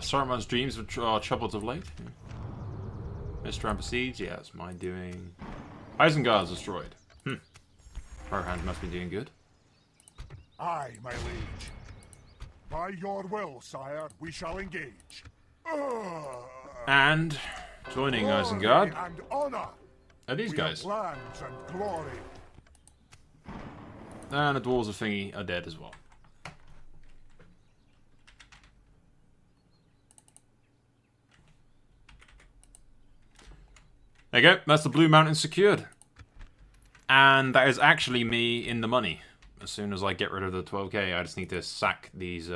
Saruman's dreams are troubled of late. Mr. Besieged, yeah, it's my doing. Isengard's destroyed. Our hand must be doing good. Aye, my liege. By your will, sire, we shall engage. And joining Isengard and honor. are these guys. Lands and glory. And the dwarves of Thingy are dead as well. There you go, that's the Blue Mountain secured. And that is actually me in the money. As soon as I get rid of the 12k, I just need to sack these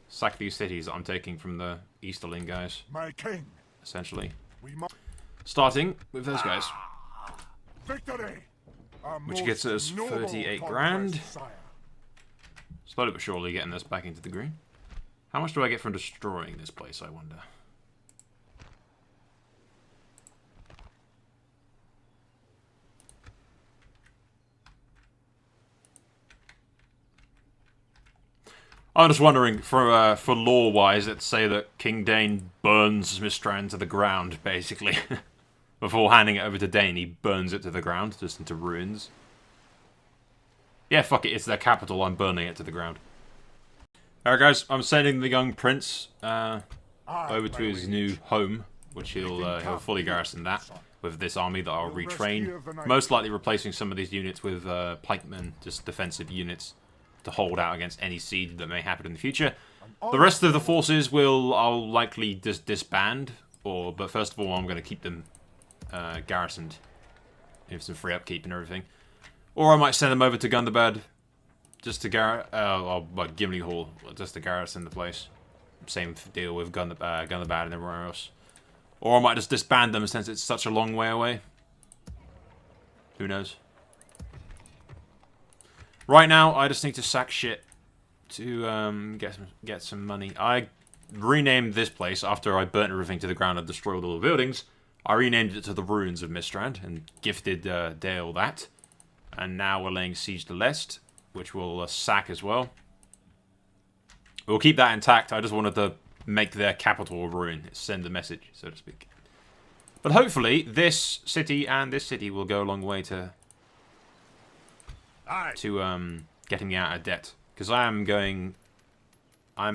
cities that I'm taking from the Easterling guys. My king. Essentially. Starting with those guys. Victory. Which gets us 38 grand. Slowly but surely getting us back into the green. How much do I get from destroying this place, I wonder? I'm just wondering, for lore-wise, let's say that King Dane burns Mistran to the ground, basically. Before handing it over to Dane, he burns it to the ground, just into ruins. Yeah, fuck it, it's their capital, I'm burning it to the ground. Alright guys, I'm sending the young prince over to his new home, which he'll fully garrison that, with this army that I'll retrain. Most likely replacing some of these units with pikemen, just defensive units, to hold out against any siege that may happen in the future. The rest of the forces I'll likely just disband, but first of all I'm going to keep them garrisoned, with some free upkeep and everything. Or I might send them over to Gundabad, just to Gimli Hall, just to garrison the place. Same deal with Gundabad and everywhere else. Or I might just disband them since it's such a long way away. Who knows? Right now, I just need to sack shit to get some money. I renamed this place after I burnt everything to the ground and destroyed all the buildings. I renamed it to the Ruins of Mistrand and gifted Dale that. And now we're laying siege to Lest, which we'll sack as well. We'll keep that intact. I just wanted to make their capital a ruin, send a message, so to speak. But hopefully, this city and this city will go a long way to getting me out of debt, because I'm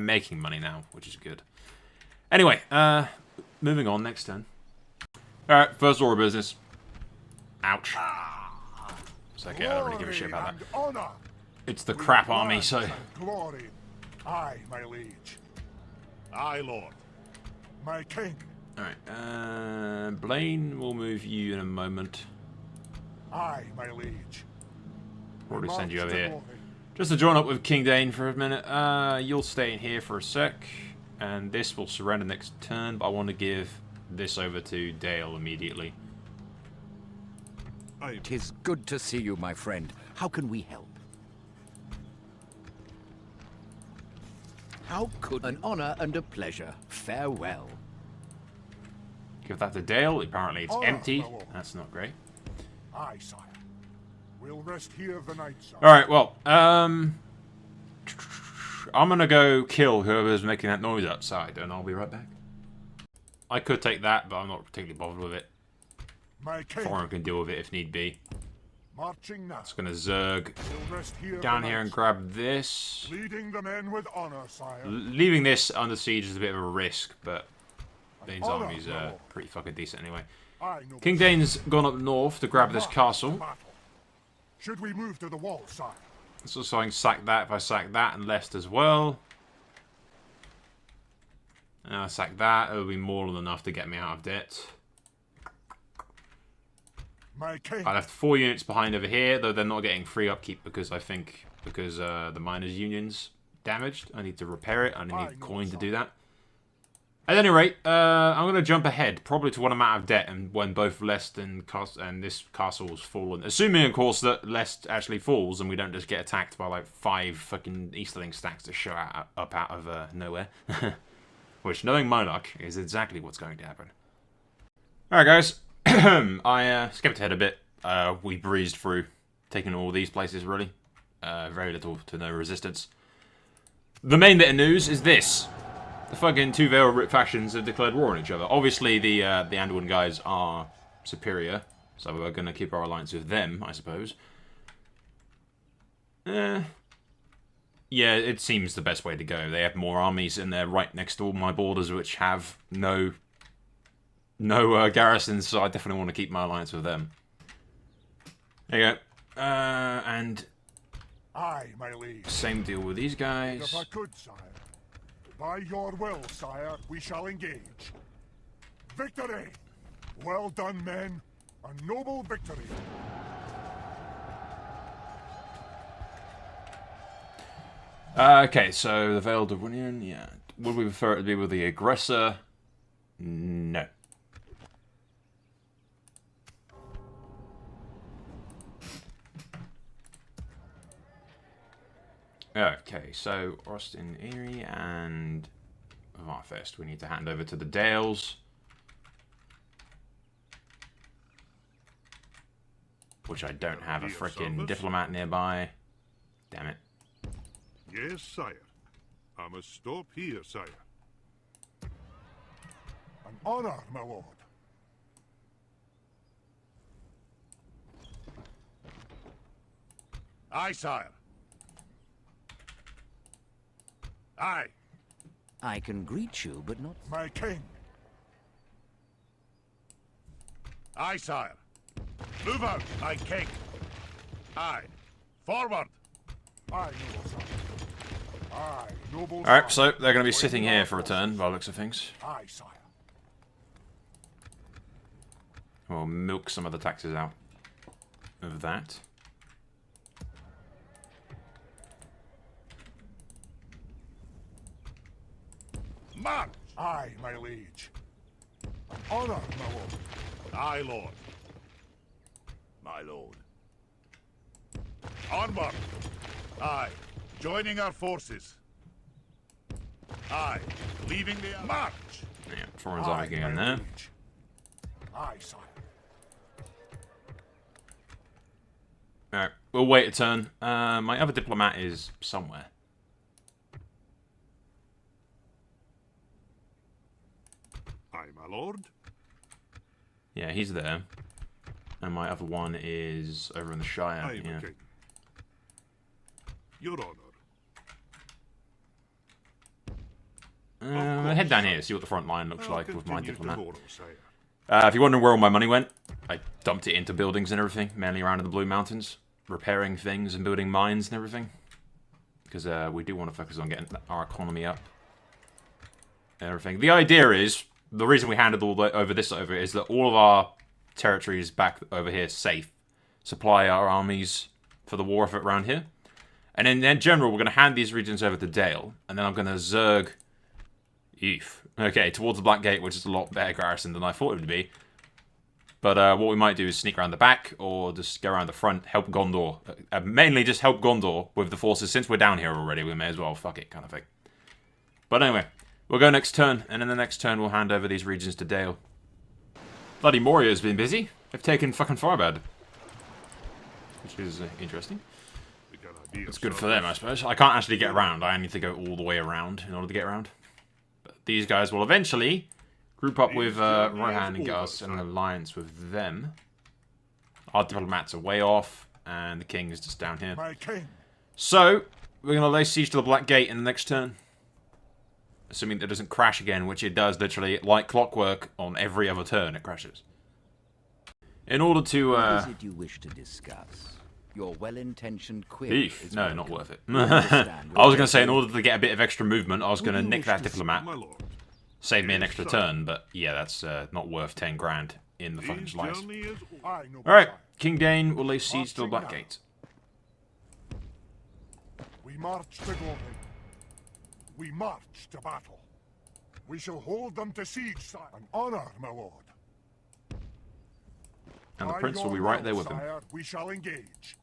making money now, which is good. Anyway, moving on, next turn. Alright, first order of business. Ouch. It's okay, I don't really give a shit about that. It's the crap army, so... Glory. Aye, my liege. Aye, lord. My king. Alright, Blaine, we'll move you in a moment. Aye, my liege. Probably send you over here. Just to join up with King Dane for a minute. You'll stay in here for a sec. And this will surrender next turn, but I want to give this over to Dale immediately. It is good to see you, my friend. How can we help? How could... An honor and a pleasure. Farewell. Give that to Dale. Apparently it's empty. That's not great. Aye, sire. We'll rest here the night, sire. Alright, well, I'm gonna go kill whoever's making that noise outside, and I'll be right back. I could take that, but I'm not particularly bothered with it. My king. Foreign can deal with it if need be. Marching now. Just gonna zerg We'll rest here down the here night, and grab this. leading the men with honor, sire. Leaving this under siege is a bit of a risk, but Dane's honor, army's my lord. pretty fucking decent anyway. Aye, noble King Dane's gone up north to grab this March to castle. battle. Should we move to the wall, sire? So I can sack that if I sack that and Lest as well. And I sack that, it'll be more than enough to get me out of debt. My king. I left 4 units behind over here, though they're not getting free upkeep because the miners' union's damaged. I need to repair it. I need coin to do that. At any rate, I'm going to jump ahead, probably to when I'm out of debt and when both Lest and this castle's fallen. Assuming, of course, that Lest actually falls and we don't just get attacked by like 5 fucking Easterling stacks to show up out of nowhere. Which, knowing my luck, is exactly what's going to happen. Alright guys, I skipped ahead a bit. We breezed through, taking all these places really. Very little to no resistance. The main bit of news is this. the fucking two Vale factions have declared war on each other. Obviously, the Anduin guys are superior, so we're going to keep our alliance with them, I suppose. Yeah, it seems the best way to go. They have more armies, and they're right next to all my borders, which have no garrisons, so I definitely want to keep my alliance with them. There you go. And Aye, my liege. same deal with these guys. If I could, sire. By your will, sire, we shall engage. Victory! Well done, men. A noble victory. Okay, so the Veiled Union, yeah. Would we prefer it to be with the aggressor? No. Okay, so Austin Erie and Varfest we need to hand over to the Dales. Which I don't have a frickin' diplomat nearby. Damn it. Yes, sire. I must stop here, sire. An honor, my lord. Aye, sire. Aye. I can greet you, but not... My king. Aye, sire. Move out, my king. Aye. Forward. Aye, noble sire. Aye, noble Alright, so sire. they're going to be sitting here for a turn, by the looks of things. Aye, sire. We'll milk some of the taxes out of that. March. Aye, my liege. An honor, my lord. Aye, lord. My lord. Onward. Aye. Joining our forces. Aye. Leaving the... March! Yeah, foreign's army again there. liege. Aye, sire. Alright, we'll wait a turn. My other diplomat is somewhere. Aye, my lord. Yeah, he's there. And my other one is over in the Shire. Aye, my Yeah. king. Your honor. Head down here, see what the front line looks I'll like with my continue diplomat. tomorrow, sire. If you're wondering where all my money went, I dumped it into buildings and everything, mainly around in the Blue Mountains, repairing things and building mines and everything. Because we do want to focus on getting our economy up and everything. The idea is, the reason we handed all over is that all of our territories back over here safe, supply our armies for the war effort around here. And in general, we're going to hand these regions over to Dale, and then I'm going to Zerg... Okay, towards the Black Gate, which is a lot better garrison than I thought it would be. But what we might do is sneak around the back, or just go around the front, help Gondor. Mainly just help Gondor with the forces. Since we're down here already, we may as well, fuck it, kind of thing. But anyway, we'll go next turn, and in the next turn we'll hand over these regions to Dale. Bloody Moria's been busy. They've taken fucking Firebad. Which is interesting. We got a deal, It's good sir. for them, I suppose. I can't actually get around. I need to go all the way around in order to get around. But these guys will eventually group up with Rohan and get us in an alliance with them. Our diplomats are way off, and the king is just down here. My king. So, we're going to lay siege to the Black Gate in the next turn. Assuming that it doesn't crash again, which it does literally like clockwork on every other turn, it crashes. In order to... What is it you wish to discuss? Your well-intentioned query Beef? is No, welcome. not worth it. We understand I was going to your say, in order to get a bit of extra movement, I was going to you nick wish that to diplomat. My lord. Save me an Yes, extra sir. turn, but yeah, that's not worth 10 grand in the fucking This slice. journey is over. Aye, noble Alright, sire. King Dane will lay siege to the Marching Black now. Gate. We march to glory. We march to battle. We shall hold them to siege, sire. An honor, my lord. And the By prince will be your right will, there with him. sire, we shall engage.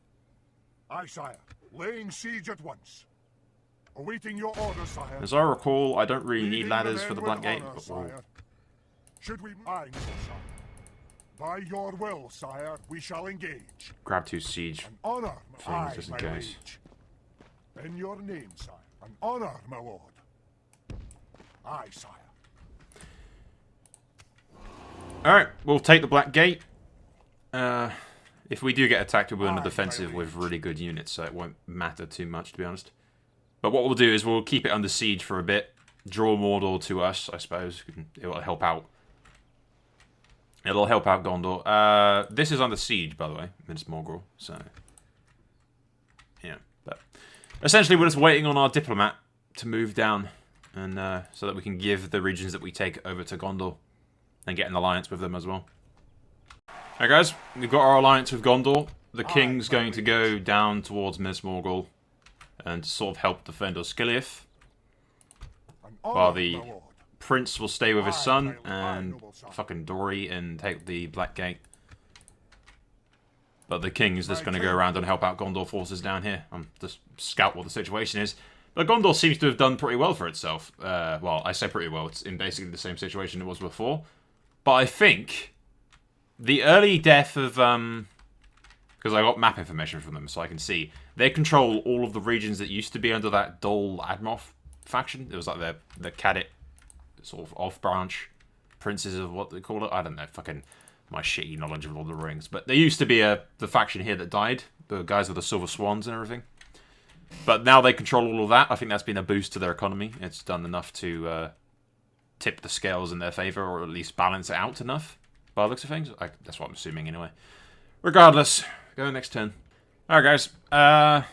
Aye, sire. Laying siege at once. Awaiting your order, sire. As I recall, I don't really need Leading ladders men for the with Black Gate, honor, but we'll... sire. Should we... Aye, noble sire. By your will, sire, we shall engage. grab 2 siege. An honor, Things just in my case. liege. In your name, sire. An honor, my lord. Aye, sire. Alright, we'll take the Black Gate. If we do get attacked, we'll be on the defensive with really good units, so it won't matter too much, to be honest. But what we'll do is we'll keep it under siege for a bit, draw Mordor to us, I suppose. It'll help out. It'll help out Gondor. This is under siege, by the way, Minas Morgul, so... yeah, but... essentially, we're just waiting on our diplomat to move down, and so that we can give the regions that we take over to Gondor, and get an alliance with them as well. Alright guys, we've got our alliance with Gondor. The king's going to go down towards Minas Morgul and sort of help defend Osgiliath, while the prince will stay with his son and fucking Dory and take the Black Gate. But the king is just going to go around and help out Gondor forces down here. Just scout what the situation is. But Gondor seems to have done pretty well for itself. Well, I say pretty well. It's in basically the same situation it was before. But I think the early death of, because I got map information from them, so I can see, they control all of the regions that used to be under that Dol Admoth faction. It was like the Cadit, sort of off-branch princes of what they call it. I don't know, fucking my shitty knowledge of Lord of the Rings. But there used to be the faction here that died, the guys with the silver swans and everything. But now they control all of that. I think that's been a boost to their economy. It's done enough to tip the scales in their favour, or at least balance it out enough. By the looks of things. That's what I'm assuming anyway. Regardless, go next turn. Alright guys, I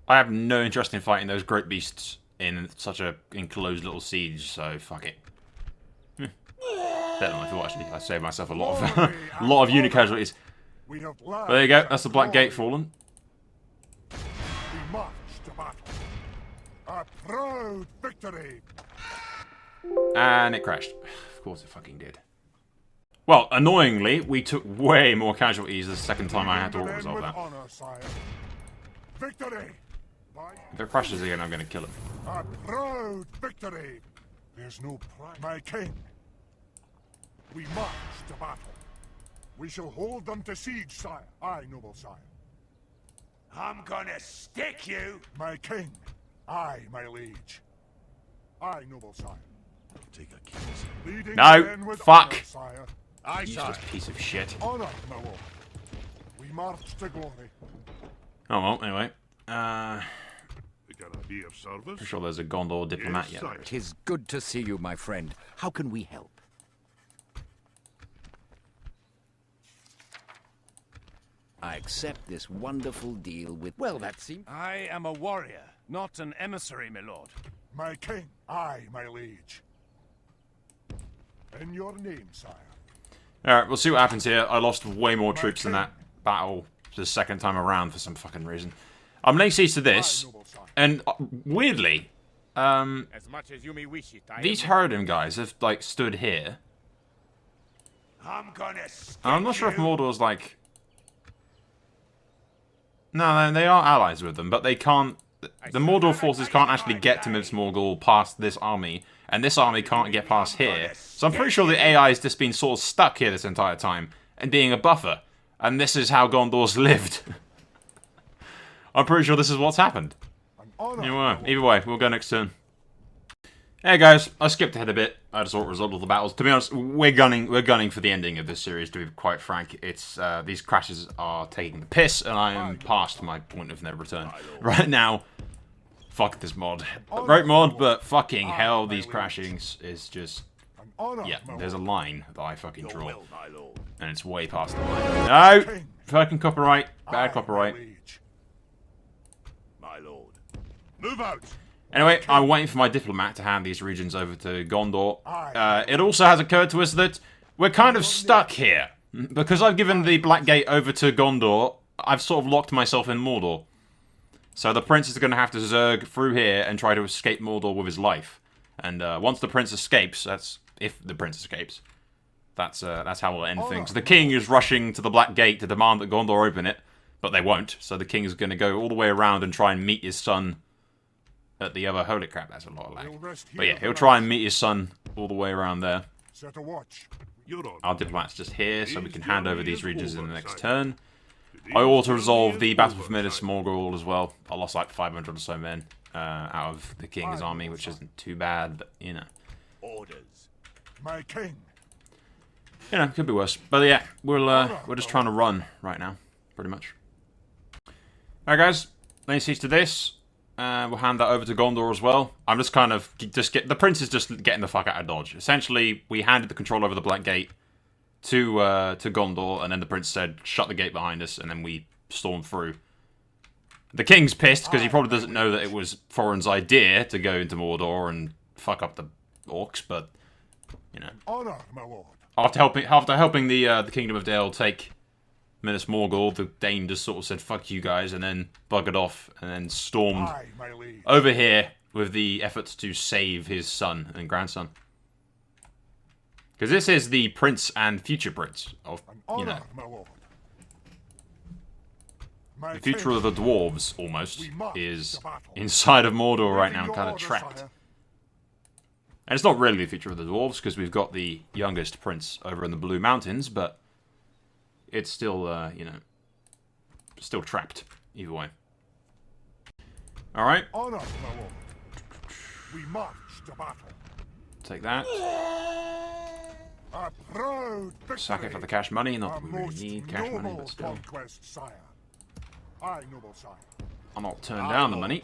have no interest in fighting those great beasts in such a enclosed little siege, so fuck it. Better than I thought actually. I saved myself a lot of unit casualties. But there you go, that's the Black Gate fallen. We march to battle. A proud victory. And it crashed. Of course it fucking did. Well, annoyingly, we took way more casualties the second time I had to auto-resolve that. Victory! If it crashes again, I'm going to kill him. A proud victory! There's no pride. My king! We march to battle. We shall hold them to siege, sire. Aye, noble sire. I'm gonna stick you! My king! Aye, my liege. Aye, noble sire. Take a kiss. Leading No! men with Fuck! honor, sire. Aye, sire. Useless piece of shit. Honor, my lord. We march to glory. Oh well, anyway. Can I be of service? Pretty sure there's a Gondor diplomat Yes, yet. sire. 'Tis good to see you, my friend. How can we help? I accept this wonderful deal with... Well, that seems... I am a warrior, not an emissary, my lord. My king. Aye, my liege. In your name, sire. Alright, we'll see what happens here. I lost way more troops in that battle the second time around for some fucking reason. I'm laying siege to this, and weirdly, As much as you may wish it, these Harridan guys have, like, stood here. I'm gonna stick I'm not sure if you. Mordor's, like... No, they are allies with them, but they can't... The Mordor forces can't actually get to Minas Morgul past this army, and this army can't get past here. So I'm pretty sure the AI has just been sort of stuck here this entire time, and being a buffer. And this is how Gondor's lived. I'm pretty sure this is what's happened. Anyway, either way, we'll go next turn. Hey guys, I skipped ahead a bit. I just auto-resolved all the battles. To be honest, we're gunning for the ending of this series, to be quite frank. It's these crashes are taking the piss, and I am past my point of no return. Right now, fuck this mod. Great mod, but fucking hell, these crashings is just... Yeah, there's a line that I fucking draw. Will, my lord. And it's way past the line. No! Fucking copyright. Bad copyright. My lord. Move out! Anyway, I'm waiting for my diplomat to hand these regions over to Gondor. It also has occurred to us that we're kind of stuck here. Because I've given the Black Gate over to Gondor, I've sort of locked myself in Mordor. So the prince is going to have to zerg through here and try to escape Mordor with his life. And once the prince escapes, that's... If the prince escapes. That's how we'll end things. The king is rushing to the Black Gate to demand that Gondor open it. But they won't. So the king is going to go all the way around and try and meet his son at the other... Holy crap, that's a lot of lag. But yeah, he'll try and meet his son all the way around there. Set a watch. You're on. Our diplomat's just here, so we can hand over these regions in the next turn. I auto-resolve the Battle for Minas Morgul as well. I lost like 500 or so men out of the king's army, which isn't too bad, but, you know. orders. My king. You know, it could be worse. But yeah, we're just trying to run right now, pretty much. Alright guys, laying siege to this. We'll hand that over to Gondor as well. I'm just kind of the prince is just getting the fuck out of Dodge. Essentially, we handed the control over the Black Gate to Gondor, and then the prince said, "Shut the gate behind us," and then we stormed through. The king's pissed because he probably doesn't know that it was Thorin's idea to go into Mordor and fuck up the orcs, but you know. Honor, my lord. After helping the Kingdom of Dale take Minas Morgul, the Dane just sort of said "fuck you guys" and then buggered off and then stormed Aye, my liege. over here with the efforts to save his son and grandson. Because this is the prince and future prince of, Honor, you know, my lord. My the future king. of the dwarves almost We must is to battle. inside of Mordor right Waiting now, your kind of order, trapped. sire. And it's not really the future of the dwarves because we've got the youngest prince over in the Blue Mountains, but it's still, you know, still trapped either way. All right, Honor, my lord. We march to battle. take that. A proud victory. Sack it for the cash money. Not A that we really most need cash money, noble but still. conquest, sire. Aye, noble sire. I'll not turn down the money.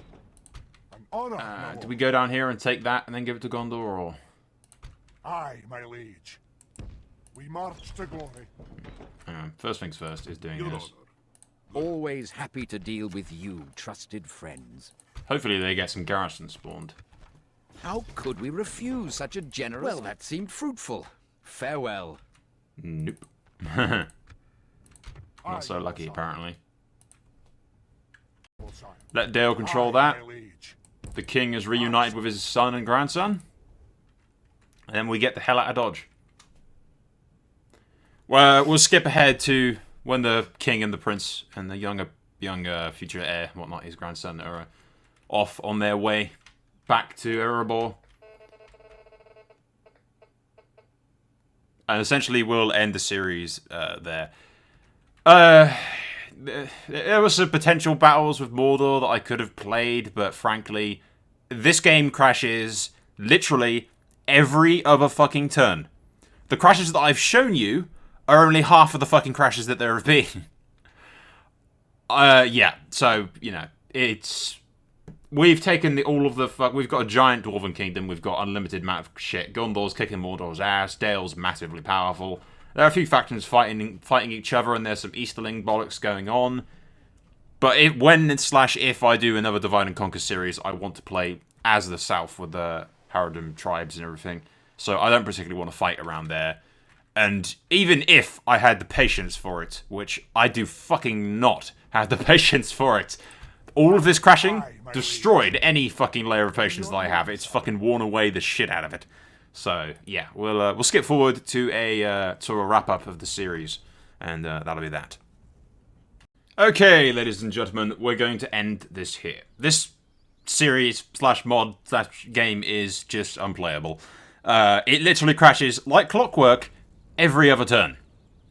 An honor, my lord. Do we go down here and take that and then give it to Gondor, or...? Aye, my liege. We march to glory. First things first is doing Your this. honor. Always happy to deal with you, trusted friends. Hopefully they get some garrisons spawned. How could we refuse such a generous... Well, that seemed fruitful. Farewell. Nope. Aye, Not so noble lucky, sire. apparently. Noble sire. Let Dale control Aye, that. my liege. The king is reunited with his son and grandson. And then we get the hell out of Dodge. Well, we'll skip ahead to when the king and the prince and the younger future heir, whatnot, his grandson, are off on their way back to Erebor. And essentially we'll end the series there. There were some potential battles with Mordor that I could have played, but frankly, this game crashes literally every other fucking turn. The crashes that I've shown you are only half of the fucking crashes that there have been. Yeah, so, you know, it's... We've taken we've got a giant dwarven kingdom, we've got unlimited amount of shit. Gondor's kicking Mordor's ass, Dale's massively powerful. There are a few factions fighting each other, and there's some Easterling bollocks going on. But if I do another Divide and Conquer series, I want to play as the South with the Haradrim tribes and everything. So I don't particularly want to fight around there. And even if I had the patience for it, which I do fucking not have the patience for it, all of this crashing destroyed any fucking layer of patience that I have. It's fucking worn away the shit out of it. So yeah, we'll skip forward to a wrap up of the series, and that'll be that. Okay, ladies and gentlemen, we're going to end this here. This series / mod / game is just unplayable. It literally crashes like clockwork every other turn.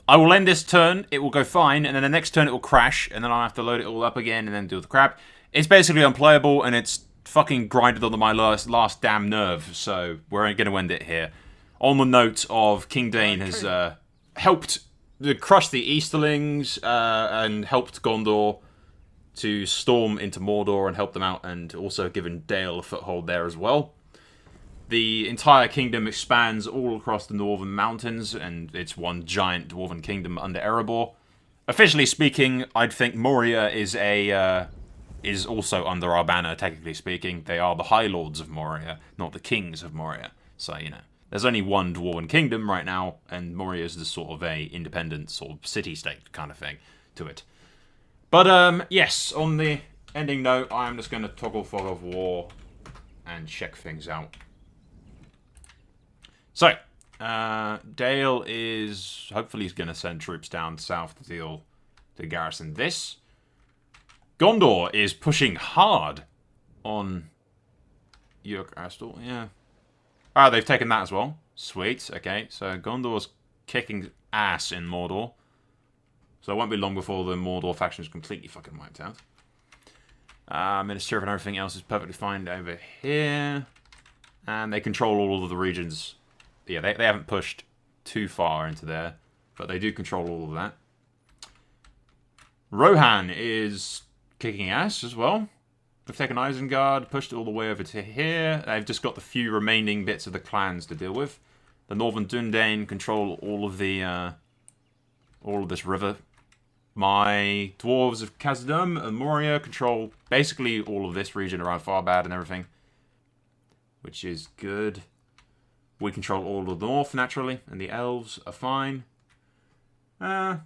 I will end this turn, it will go fine, and then the next turn it will crash, and then I'll have to load it all up again and then do the crap. It's basically unplayable, and it's fucking grinded onto my last damn nerve, so we're going to end it here. On the note of King Dane has helped crush the Easterlings, and helped Gondor to storm into Mordor and help them out, and also given Dale a foothold there as well. The entire kingdom expands all across the northern mountains, and it's one giant dwarven kingdom under Erebor. Officially speaking, I'd think Moria is also under our banner, technically speaking. They are the High Lords of Moria, not the Kings of Moria. So, you know, there's only one dwarven kingdom right now, and Moria is the sort of a independent sort of city-state kind of thing to it. But, yes, on the ending note, I'm just going to toggle Fog of War and check things out. So, Dale is... Hopefully he's going to send troops down south to garrison this. Gondor is pushing hard on Yurk-Astal, yeah. Ah, they've taken that as well. Sweet, okay. So Gondor's kicking ass in Mordor. So it won't be long before the Mordor faction is completely fucking wiped out. Ministry and everything else is perfectly fine over here. And they control all of the regions yeah, they haven't pushed too far into there, but they do control all of that. Rohan is kicking ass as well. They've taken Isengard, pushed it all the way over to here. They've just got the few remaining bits of the clans to deal with. The Northern Dundane control all of this river. My Dwarves of Khazad-dûm and Moria control basically all of this region around Farbad and everything, which is good. We control all of the north, naturally, and the elves are fine. The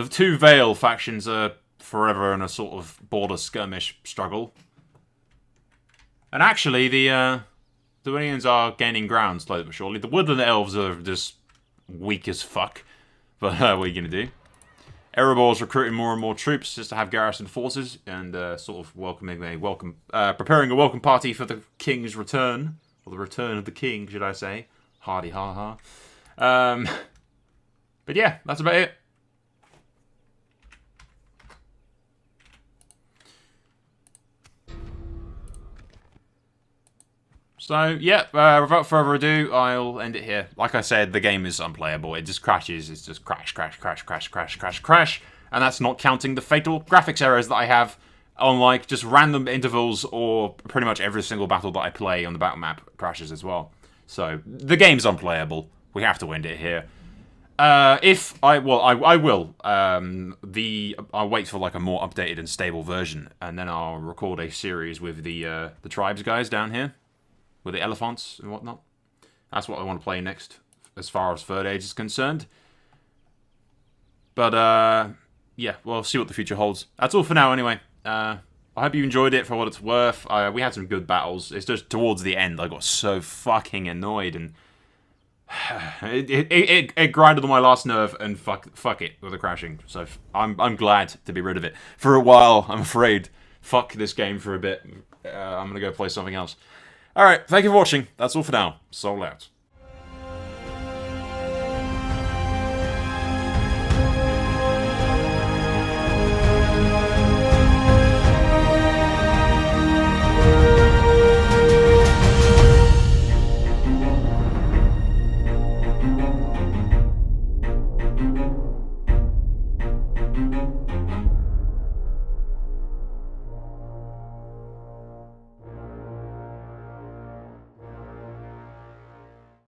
two Vale factions are forever in a sort of border skirmish struggle. And actually, the Dwaynians are gaining ground slowly but surely. The Woodland Elves are just weak as fuck. But what are you going to do? Erebor's recruiting more and more troops just to have garrison forces and sort of preparing a welcome party for the king's return. Or the return of the king, should I say. Hardy ha ha. But yeah, that's about it. So, yeah, without further ado, I'll end it here. Like I said, the game is unplayable. It just crashes. It's just crash, crash, crash, crash, crash, crash, crash. And that's not counting the fatal graphics errors that I have on, like, just random intervals or pretty much every single battle that I play on the battle map crashes as well. So, the game's unplayable. We have to end it here. I will. I'll wait for, like, a more updated and stable version. And then I'll record a series with the tribes guys down here. With the elephants and whatnot. That's what I want to play next, as far as Third Age is concerned. But, yeah, we'll see what the future holds. That's all for now, anyway. I hope you enjoyed it for what it's worth. We had some good battles. It's just towards the end, I got so fucking annoyed, and it grinded on my last nerve, and fuck it with the crashing. So I'm glad to be rid of it. For a while, I'm afraid. Fuck this game for a bit. I'm gonna go play something else. Alright, thank you for watching. That's all for now. Soul out.